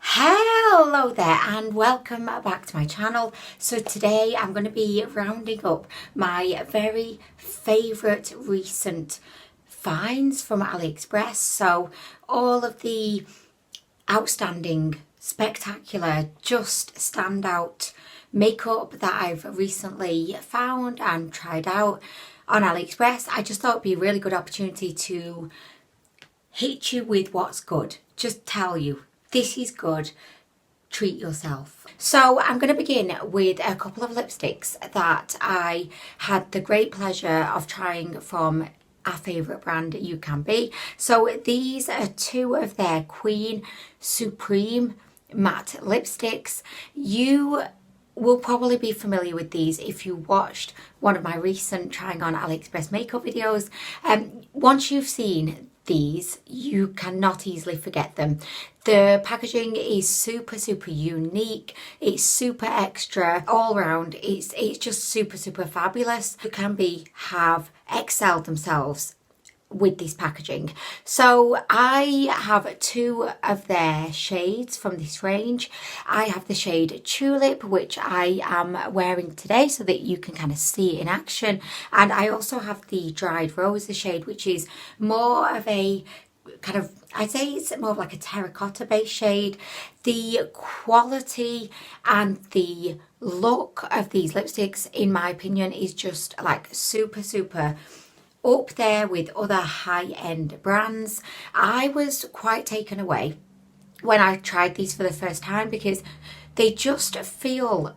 Hello there and welcome back to my channel. So today I'm going to be rounding up my very favourite recent finds from Aliexpress. So all of the outstanding, spectacular, just standout makeup that I've recently found and tried out on Aliexpress. I just thought it'd be a really good opportunity to hit you with what's good. Just tell you, this is good, treat yourself. So I'm going to begin with a couple of lipsticks that I had the great pleasure of trying from our favourite brand, You Can Be. So these are two of their Queen Supreme matte lipsticks. You will probably be familiar with these if you watched one of my recent trying on Aliexpress makeup videos. Once you've seen these, you cannot easily forget them. The packaging is super unique. It's super extra all round. It's just super fabulous. You Can Be have excelled themselves with this packaging. So I have two of their shades from this range. I have the shade Tulip, which I am wearing today so that you can kind of see it in action, and I also have the Dried Rose shade, which is more of a kind of, I'd say it's more of like a terracotta based shade. The quality and the look of these lipsticks, in my opinion, is just like super up there with other high-end brands. I was quite taken away when I tried these for the first time because they just feel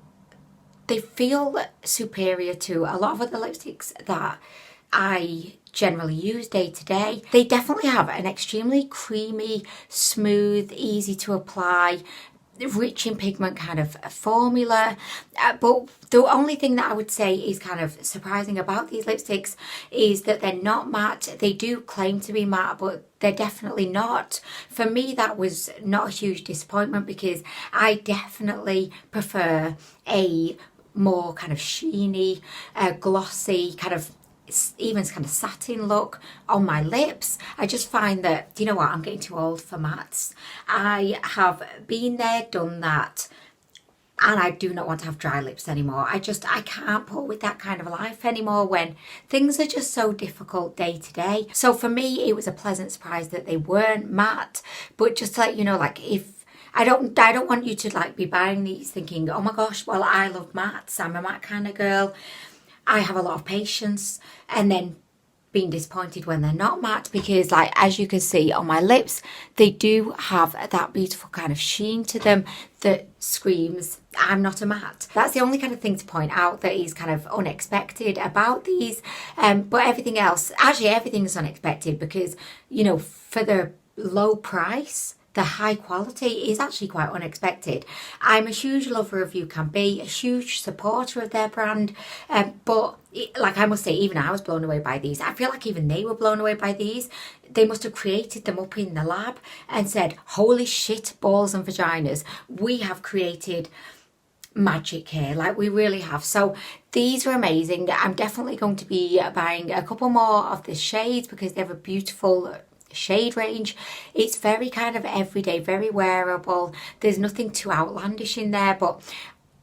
superior to a lot of other lipsticks that I generally use day to day. They definitely have an extremely creamy, smooth, easy to apply, rich in pigment kind of formula, but the only thing that I would say is kind of surprising about these lipsticks is that they're not matte. They do claim to be matte, but they're definitely not. For me, that was not a huge disappointment because I definitely prefer a more kind of sheeny, glossy, kind of even kind of satin look on my lips. I just find that, do you know what, I'm getting too old for mattes. I have been there, done that, and I do not want to have dry lips anymore. I can't put with that kind of life anymore when things are just so difficult day to day. So for me, it was a pleasant surprise that they weren't matte, but just to let you know, like, if I don't want you to like be buying these thinking, oh my gosh, well, I love mattes, I'm a matte kind of girl. I have a lot of patience, and then being disappointed when they're not matte, because like as you can see on my lips, they do have that beautiful kind of sheen to them that screams I'm not a matte. That's the only kind of thing to point out that is kind of unexpected about these, but everything else, actually everything's unexpected because, you know, for the low price, the high quality is actually quite unexpected. I'm a huge lover of You Can Be, a huge supporter of their brand, but like I must say, even I was blown away by these. I feel like even they were blown away by these. They must have created them up in the lab and said, holy shit, balls and vaginas, we have created magic here, like we really have. So these are amazing. I'm definitely going to be buying a couple more of the shades because they have a beautiful shade range. It's very kind of everyday, very wearable. There's nothing too outlandish in there, but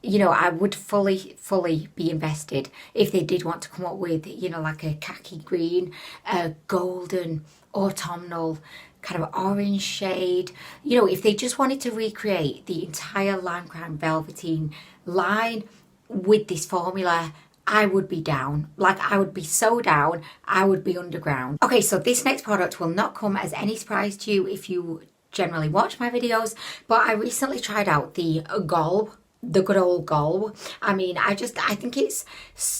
you know, I would fully be invested if they did want to come up with, you know, like a khaki green, a golden, autumnal, kind of orange shade. You know, if they just wanted to recreate the entire Lime Crime Velveteen line with this formula, I would be down. Like, I would be so down, I would be underground. Okay, so this next product will not come as any surprise to you if you generally watch my videos, but I recently tried out the Golb, the good old Golb. I mean, I think it's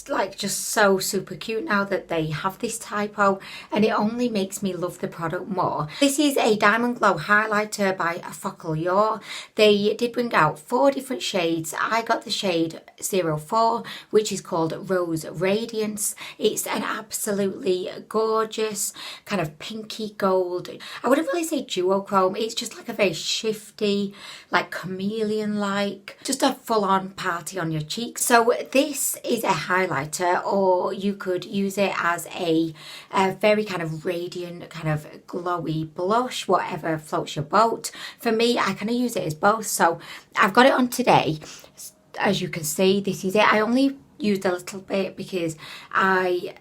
like just so super cute now that they have this typo, and it only makes me love the product more. This is a Diamond Glow highlighter by Focaccia. They did bring out 4 different shades. I got the shade 04, which is called Rose Radiance. It's an absolutely gorgeous kind of pinky gold. I wouldn't really say duochrome. It's just like a very shifty, like chameleon-like, just a a full-on party on your cheeks. So this is a highlighter, or you could use it as a very kind of radiant, kind of glowy blush, whatever floats your boat. For me, I kind of use it as both. So I've got it on today. As you can see, this is it. I only used a little bit because I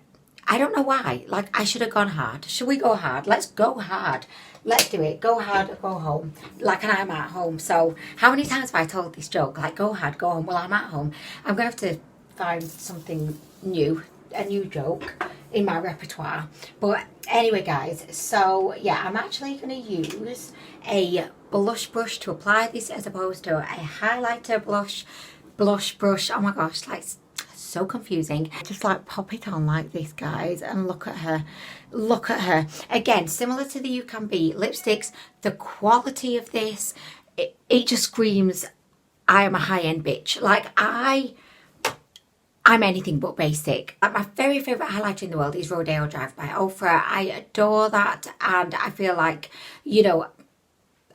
don't know why. Like, I should have gone hard. Should we go hard? Let's go hard. Let's do it. Go hard or go home. Like, and I'm at home. So how many times have I told this joke? Like, go hard, go home. Well, I'm at home. I'm going to have to find something new, a new joke in my repertoire. But anyway, guys, so yeah, I'm actually going to use a blush brush to apply this as opposed to a highlighter blush brush. Oh my gosh, like, so confusing. Just like pop it on like this, guys, and look at her. Look at her. Again, similar to the You Can Be lipsticks, the quality of this, it just screams, I am a high-end bitch. Like, I'm anything but basic. Like, my very favourite highlighter in the world is Rodeo Drive by Ofra. I adore that, and I feel like, you know,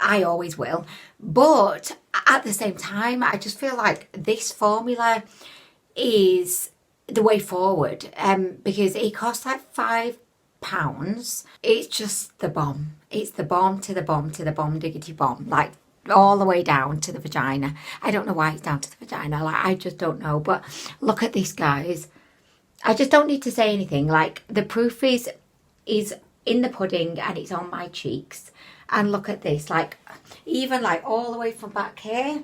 I always will. But at the same time, I just feel like this formula is the way forward, because it costs like £5. It's just the bomb. It's the bomb to the bomb to the bomb diggity bomb, like all the way down to the vagina. I don't know why it's down to the vagina, like, I just don't know. But look at this, guys. I just don't need to say anything. Like, the proof is in the pudding, and it's on my cheeks. And look at this, like, even like all the way from back here,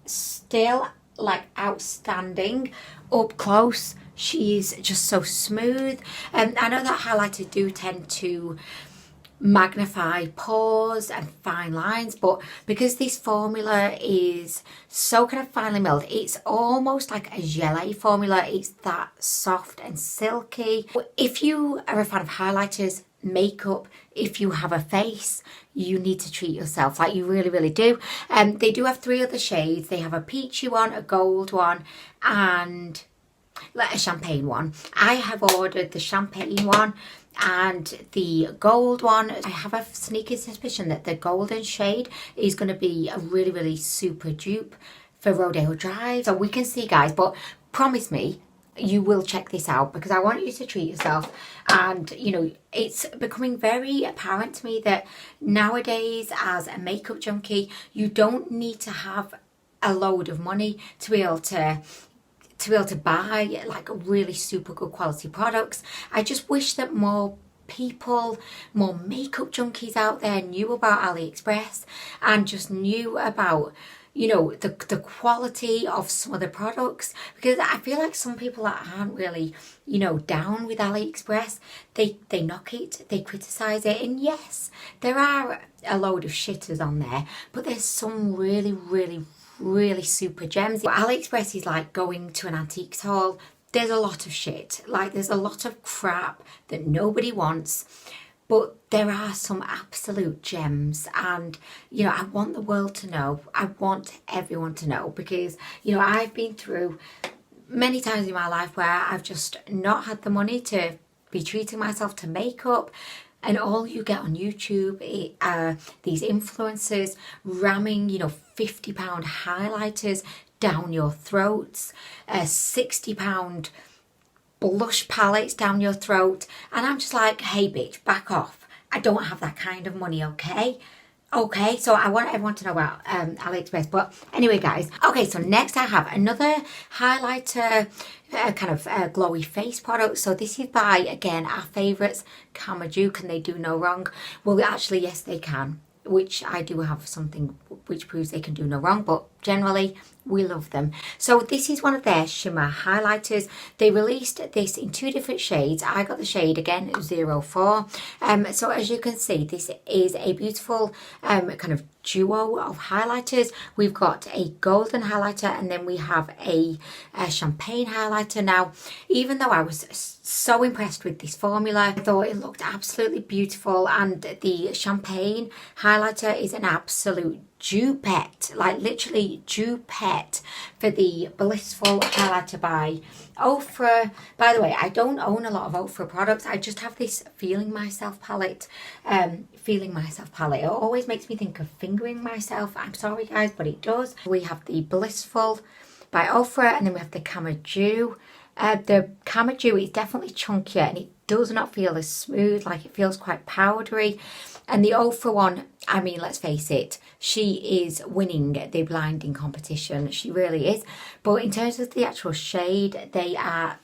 still like outstanding. Up close, she's just so smooth. And I know that highlighters do tend to magnify pores and fine lines, but because this formula is so kind of finely milled, it's almost like a gelée formula. It's that soft and silky. If you are a fan of highlighters, makeup, if you have a face, you need to treat yourself, like, you really, really do. They do have 3 other shades. They have a peachy one, a gold one, and like a champagne one. I have ordered the champagne one and the gold one. I have a sneaky suspicion that the golden shade is going to be a really, really super dupe for Rodeo Drive. So we can see, guys, but promise me you will check this out, because I want you to treat yourself. And, you know, it's becoming very apparent to me that nowadays, as a makeup junkie, you don't need to have a load of money to be able to buy like really super good quality products. I just wish that more people, more makeup junkies out there knew about Aliexpress and just knew about, you know, the quality of some of the products, because I feel like some people that aren't really, you know, down with Aliexpress, they knock it, they criticize it. And yes, there are a load of shitters on there, but there's some really, really, really super gems. But Aliexpress is like going to an antiques haul. There's a lot of shit, like, there's a lot of crap that nobody wants, but there are some absolute gems. And, you know, I want the world to know. I want everyone to know, because, you know, I've been through many times in my life where I've just not had the money to be treating myself to makeup. And all you get on YouTube are these influencers ramming, you know, £50 highlighters down your throats, £60 blush palettes down your throat. And I'm just like, hey bitch, back off. I don't have that kind of money, okay? Okay, so I want everyone to know about Aliexpress. But anyway, guys, okay, so next I have another highlighter, kind of glowy face product. So this is by, again, our favourites, Camaju. Can they do no wrong? Well, actually, yes, they can, which I do have something which proves they can do no wrong, but generally we love them. So this is one of their shimmer highlighters. They released this in 2 different shades. I got the shade, again, 04. So as you can see, this is a beautiful kind of duo of highlighters. We've got a golden highlighter, and then we have a champagne highlighter. Now, even though I was so impressed with this formula, I thought it looked absolutely beautiful, and the champagne highlighter is an absolute dupette, like literally dupette for the Blissful Highlighter by Ofra. By the way, I don't own a lot of Ofra products. I just have this Feeling Myself palette. It always makes me think of fingering myself. I'm sorry guys, but it does. We have the Blissful by Ofra, and then we have the Camadou. The Camadou is definitely chunkier and it does not feel as smooth, like it feels quite powdery. And the Ofra one, I mean, let's face it, she is winning the blinding competition. She really is. But in terms of the actual shade, they are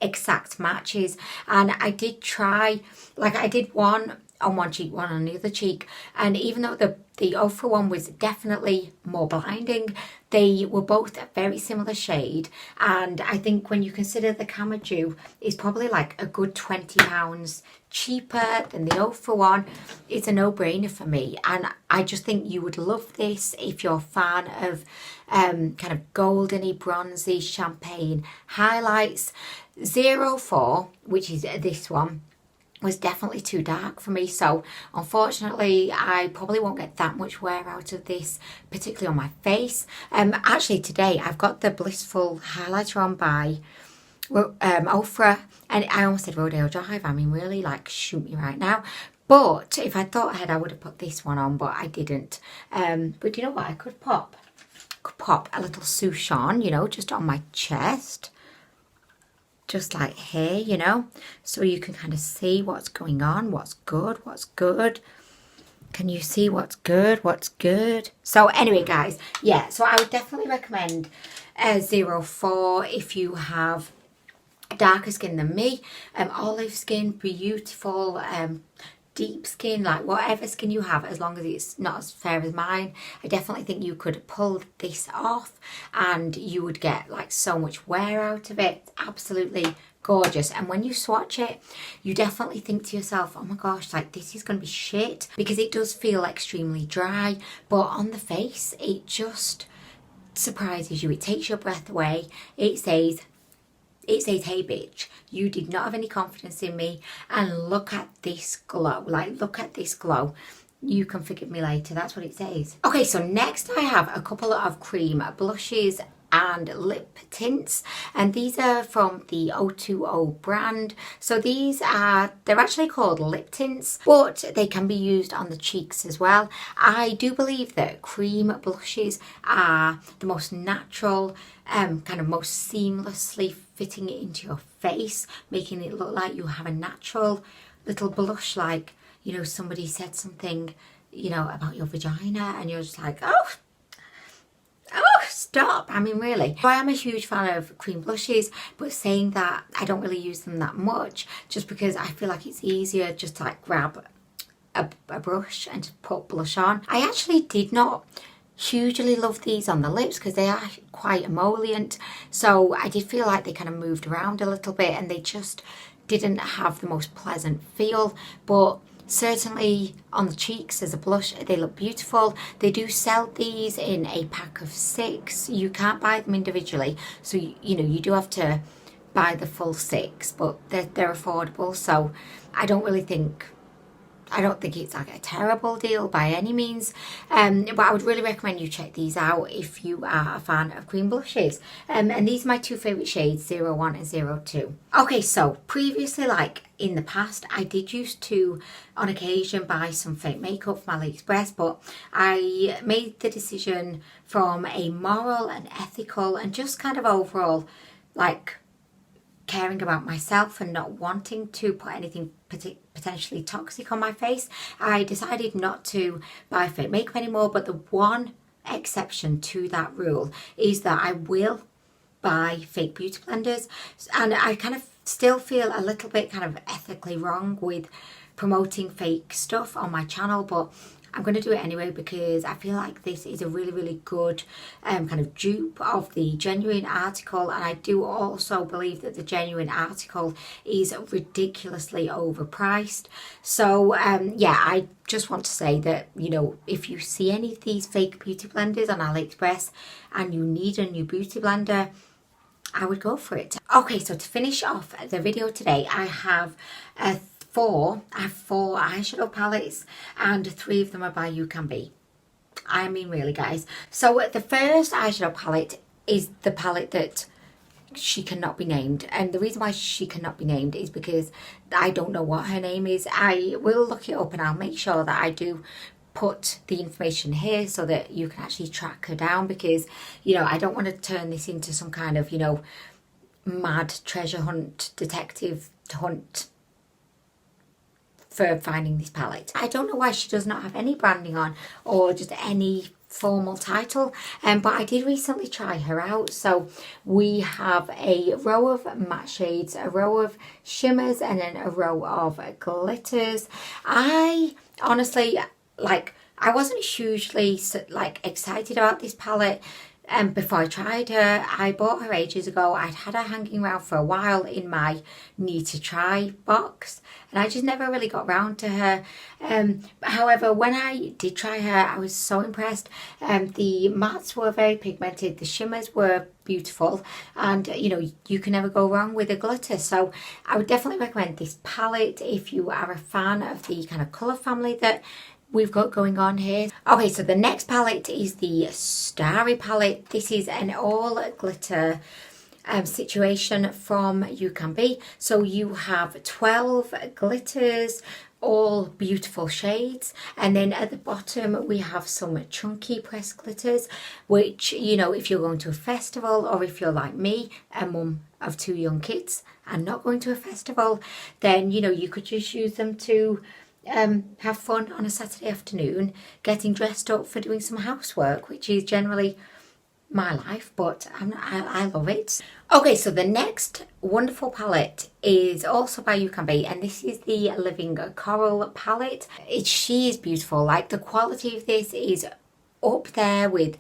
exact matches. And I did try, like I did one on one cheek, one on the other cheek, and even though the Ofra one was definitely more blinding, they were both a very similar shade. And I think when you consider the Camadou is probably like a good £20 cheaper than the Ofra one, it's a no-brainer for me. And I just think you would love this if you're a fan of kind of goldeny, bronzy, champagne highlights. 04, which is this one, was definitely too dark for me, so unfortunately I probably won't get that much wear out of this, particularly on my face. Actually today I've got the Blissful Highlighter on by Ofra, and I almost said Rodeo Drive. I mean, really, like, shoot me right now. But if I thought ahead I would have put this one on, but I didn't. But you know what, I could pop a little swoosh on, you know, just on my chest, just like here, you know, so you can kind of see what's going on, what's good. Can you see what's good? So anyway, guys, yeah, so I would definitely recommend 04 if you have darker skin than me, olive skin, beautiful, deep skin, like whatever skin you have, as long as it's not as fair as mine. I definitely think you could pull this off and you would get like so much wear out of it. Absolutely gorgeous. And when you swatch it, you definitely think to yourself, oh my gosh, like this is going to be shit, because it does feel extremely dry, but on the face it just surprises you. It takes your breath away. It says, hey bitch, you did not have any confidence in me, and look at this glow. Like, look at this glow. You can forgive me later. That's what it says. Okay, so next I have a couple of cream blushes and lip tints, and these are from the 020 brand. So these are, they're actually called lip tints, but they can be used on the cheeks as well. I do believe that cream blushes are the most natural, kind of most seamlessly fitting it into your face, making it look like you have a natural little blush, like, you know, somebody said something, you know, about your vagina and you're just like, oh, stop. I mean, really. I am a huge fan of cream blushes, but saying that, I don't really use them that much, just because I feel like it's easier just to like grab a brush and just put blush on. I actually did not hugely love these on the lips because they are quite emollient, so I did feel like they kind of moved around a little bit and they just didn't have the most pleasant feel. But certainly on the cheeks as a blush, they look beautiful. They do sell these in a pack of 6. You can't buy them individually, so you know, you do have to buy the full 6, but they're affordable. So I don't think it's like a terrible deal by any means, but I would really recommend you check these out if you are a fan of cream blushes. And these are my 2 favourite shades, 01 and 02. Okay, so previously, like in the past, I did used to on occasion buy some fake makeup from Aliexpress, but I made the decision from a moral and ethical and just kind of overall, like, caring about myself and not wanting to put anything potentially toxic on my face, I decided not to buy fake makeup anymore. But the one exception to that rule is that I will buy fake beauty blenders, and I kind of still feel a little bit kind of ethically wrong with promoting fake stuff on my channel, but I'm going to do it anyway because I feel like this is a really, really good kind of dupe of the genuine article. And I do also believe that the genuine article is ridiculously overpriced. So yeah, I just want to say that, you know, if you see any of these fake beauty blenders on AliExpress and you need a new beauty blender, I would go for it. Okay, so to finish off the video today, I have four eyeshadow palettes, and 3 of them are by You Can Be. I mean really, guys. So the first eyeshadow palette is the palette that she cannot be named, and the reason why she cannot be named is because I don't know what her name is. I will look it up and I'll make sure that I do put the information here so that you can actually track her down, because you know, I don't want to turn this into some kind of, you know, mad treasure hunt, detective hunt for finding this palette. I don't know why she does not have any branding on or just any formal title, but I did recently try her out. So we have a row of matte shades, a row of shimmers, and then a row of glitters. I honestly, like, I wasn't hugely like excited about this palette before I tried her. I bought her ages ago. I'd had her hanging around for a while in my need to try box, and I just never really got round to her. However, when I did try her, I was so impressed. The mattes were very pigmented, the shimmers were beautiful, and you know, you can never go wrong with a glitter. So I would definitely recommend this palette if you are a fan of the kind of colour family that we've got going on here. Okay, so the next palette is the Starry Palette. This is an all glitter situation from You Can Be. So you have 12 glitters, all beautiful shades, and then at the bottom we have some chunky pressed glitters, which, you know, if you're going to a festival, or if you're like me, a mum of 2 young kids and not going to a festival, then you know, you could just use them to have fun on a Saturday afternoon, getting dressed up for doing some housework, which is generally my life, but I love it. Okay, so the next wonderful palette is also by You Can Be, and this is the Living Coral palette. She is beautiful. Like, the quality of this is up there with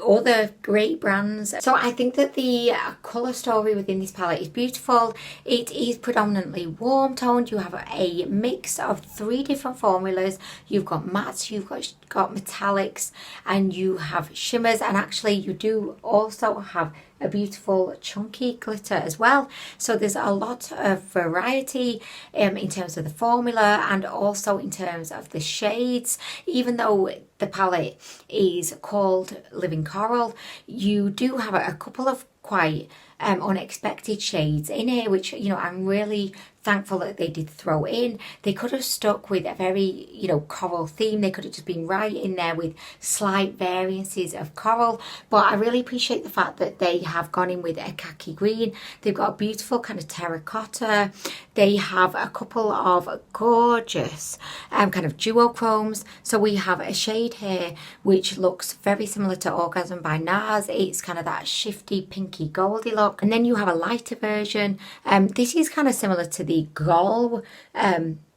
other great brands. So I think that the colour story within this palette is beautiful. It is predominantly warm toned. You have a mix of 3 different formulas. You've got mattes, you've got metallics, and you have shimmers, and actually you do also have a beautiful chunky glitter as well. So there's a lot of variety in terms of the formula and also in terms of the shades. Even though the palette is called Living Coral, you do have a couple of quite unexpected shades in here, which, you know, I'm really thankful that they did throw in. They could have stuck with a very, you know, coral theme. They could have just been right in there with slight variances of coral, but I really appreciate the fact that they have gone in with a khaki green. They've got a beautiful kind of terracotta. They have a couple of gorgeous kind of duochromes. So we have a shade here which looks very similar to Orgasm by NARS. It's kind of that shifty pinky goldy look, and then you have a lighter version. This is kind of similar to the Gall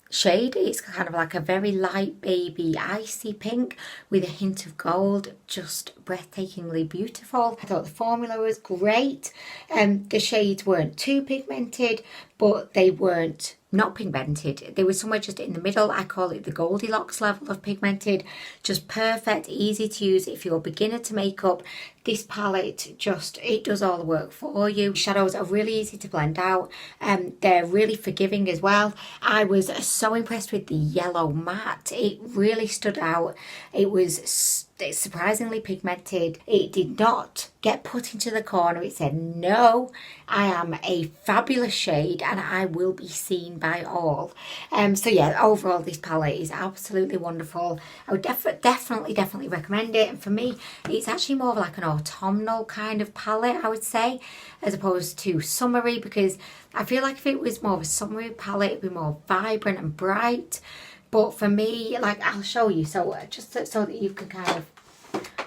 shade. It's kind of like a very light baby icy pink with a hint of gold, just breathtakingly beautiful. I thought the formula was great. The shades weren't too pigmented, but they weren't not pigmented. They were somewhere just in the middle. I call it the Goldilocks level of pigmented. Just perfect, easy to use if you're a beginner to makeup. This palette just, it does all the work for you. Shadows are really easy to blend out. They're really forgiving as well. I was so impressed with the yellow matte. It really stood out. It's surprisingly pigmented. It did not get put into the corner. It said, no, I am a fabulous shade and I will be seen by all. So yeah, overall this palette is absolutely wonderful. I would definitely recommend it. And for me, it's actually more of like an autumnal kind of palette, I would say, as opposed to summery, because I feel like if it was more of a summery palette, it'd be more vibrant and bright. But for me, like, I'll show you, so just so that you can kind of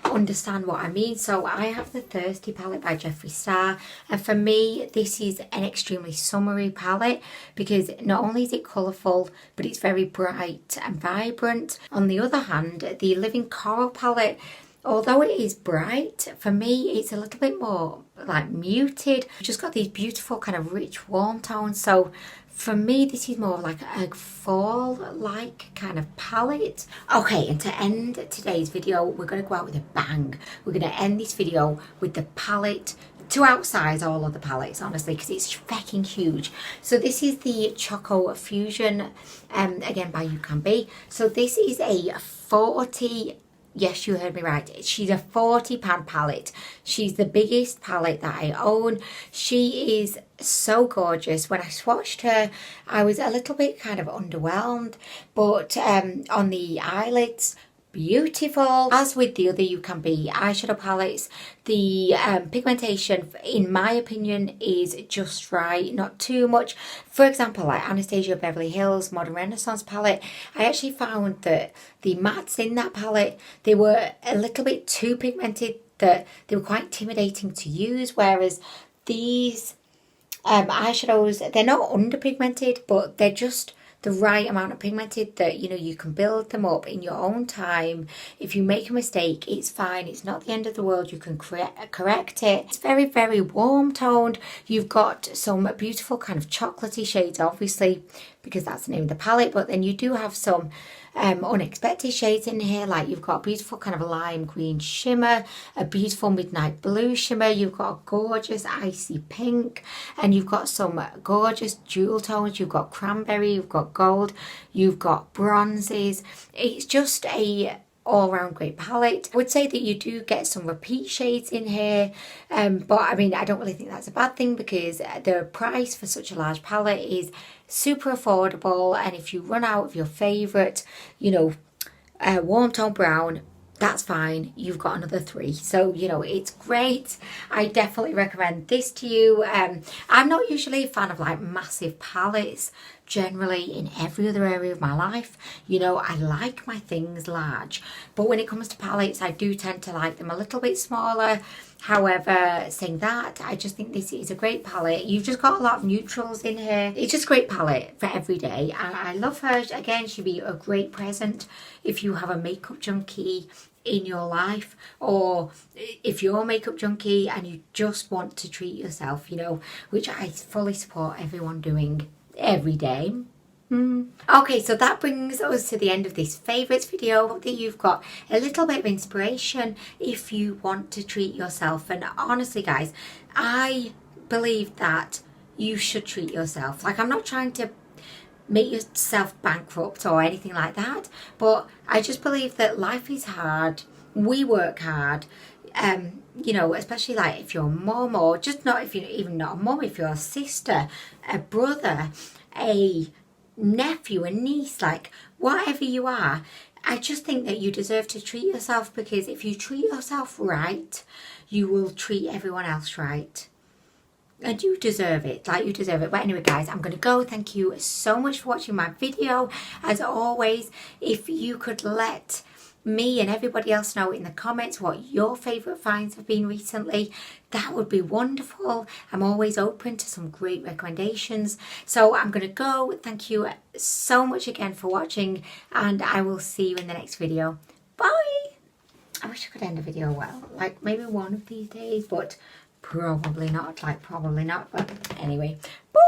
understand what I mean. So I have the Thirsty palette by Jeffree Star, and for me this is an extremely summery palette because not only is it colourful, but it's very bright and vibrant. On the other hand, the Living Coral palette, although it is bright, for me it's a little bit more like muted. I've just got these beautiful kind of rich warm tones. So for me, this is more like a fall-like kind of palette. Okay, and to end today's video, we're going to go out with a bang. We're going to end this video with the palette to outsize all of the palettes, honestly, because it's fucking huge. So this is the Choco Fusion, again by You Can Be. So this is a 40 Yes, you heard me right. She's a £40 palette. She's the biggest palette that I own. She is so gorgeous. When I swatched her, I was a little bit kind of underwhelmed, but on the eyelids, beautiful. As with the other You Can Be eyeshadow palettes, the pigmentation, in my opinion, is just right, not too much. For example, like Anastasia Beverly Hills Modern Renaissance palette, I actually found that the mattes in that palette, they were a little bit too pigmented, that they were quite intimidating to use, whereas these eyeshadows, they're not underpigmented, but they're just the right amount of pigmented that, you know, you can build them up in your own time. If you make a mistake, it's fine. It's not the end of the world. You can correct it. It's very, very warm toned. You've got some beautiful kind of chocolatey shades, obviously, because that's the name of the palette, but then you do have some unexpected shades in here. Like you've got a beautiful kind of lime green shimmer, a beautiful midnight blue shimmer, you've got a gorgeous icy pink, and you've got some gorgeous jewel tones. You've got cranberry, you've got gold, you've got bronzes. It's just a all-round great palette. I would say that you do get some repeat shades in here, but I mean, I don't really think that's a bad thing, because the price for such a large palette is super affordable. And if you run out of your favourite, you know, warm tone brown, that's fine. You've got another 3. So, you know, it's great. I definitely recommend this to you. I'm not usually a fan of like massive palettes generally in every other area of my life. You know, I like my things large, but when it comes to palettes, I do tend to like them a little bit smaller. However, saying that, I just think this is a great palette. You've just got a lot of neutrals in here. It's just a great palette for every day, and I love her. Again, she'd be a great present if you have a makeup junkie in your life, or if you're a makeup junkie and you just want to treat yourself, you know, which I fully support everyone doing every day. Okay, so that brings us to the end of this favourites video. Hope that you've got a little bit of inspiration if you want to treat yourself. And honestly, guys, I believe that you should treat yourself. Like, I'm not trying to make yourself bankrupt or anything like that, but I just believe that life is hard. We work hard. You know, especially like if you're a mum, or just not, if you're even not a mum, if you're a sister, a brother, a nephew, a niece, like whatever you are, I just think that you deserve to treat yourself, because if you treat yourself right, you will treat everyone else right. And you deserve it, like you deserve it. But anyway, guys, I'm going to go. Thank you so much for watching my video. As always, if you could let me and everybody else know in the comments what your favourite finds have been recently, that would be wonderful. I'm always open to some great recommendations. So I'm going to go. Thank you so much again for watching, and I will see you in the next video. Bye! I wish I could end a video well, like maybe one of these days, but probably not, but anyway, bye.